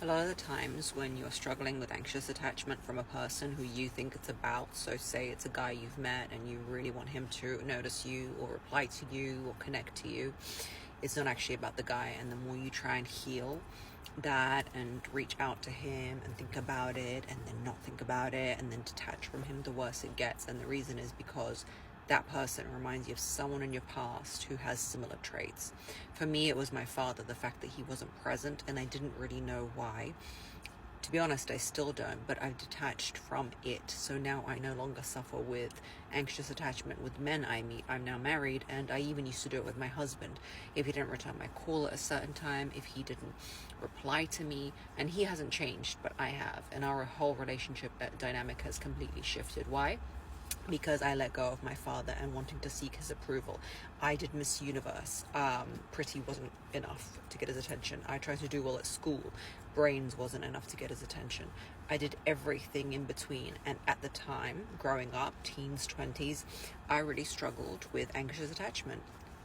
A lot of the times when you're struggling with anxious attachment from a person who you think it's about, so say it's a guy you've met and you really want him to notice you or reply to you or connect to you, it's not actually about the guy. And the more you try and heal that and reach out to him and think about it and then not think about it and then detach from him, the worse it gets. And the reason is because that person reminds you of someone in your past who has similar traits. For me, it was my father, the fact that he wasn't present, and I didn't really know why. To be honest, I still don't, but I've detached from it. So now I no longer suffer with anxious attachment with men I meet. I'm now married, and I even used to do it with my husband. If he didn't return my call at a certain time, if he didn't reply to me, and he hasn't changed, but I have, and our whole relationship dynamic has completely shifted. Why? Because I let go of my father and wanting to seek his approval. I did Miss Universe. Pretty wasn't enough to get his attention. I tried to do well at school. Brains wasn't enough to get his attention. I did everything in between. And at the time, growing up, teens, 20s, I really struggled with anxious attachment.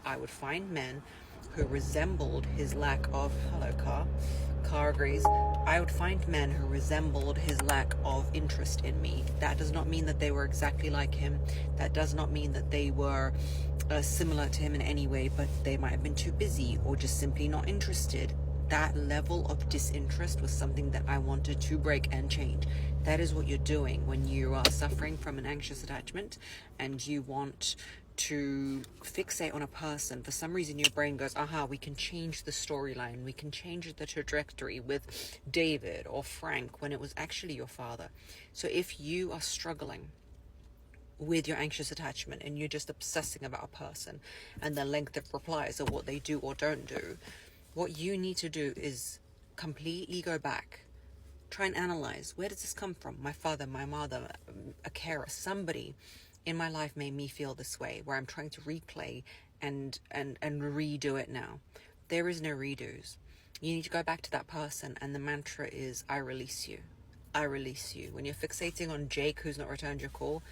I would find men who resembled his lack of, hello car agrees. I would find men who resembled his lack of interest in me. That does not mean that they were exactly like him. That does not mean that they were similar to him in any way, but they might have been too busy or just simply not interested. That level of disinterest was something that I wanted to break and change. That is what you're doing when you are suffering from an anxious attachment and you want to fixate on a person. For some reason your brain goes, aha, we can change the storyline, we can change the trajectory with David or Frank, when it was actually your father. So if you are struggling with your anxious attachment and you're just obsessing about a person and the length of replies or what they do or don't do, what you need to do is completely go back. Try and analyze, where does this come from? My father, my mother, a carer, somebody in my life made me feel this way, where I'm trying to replay and redo it now. There is no redos. You need to go back to that person, and the mantra is, I release you. I release you. When you're fixating on Jake who's not returned your call,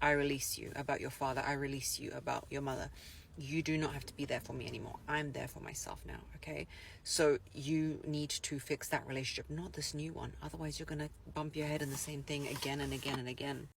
I release you about your father. I release you about your mother. You do not have to be there for me anymore. I'm there for myself now, okay? So you need to fix that relationship, not this new one. Otherwise, you're going to bump your head in the same thing again and again and again.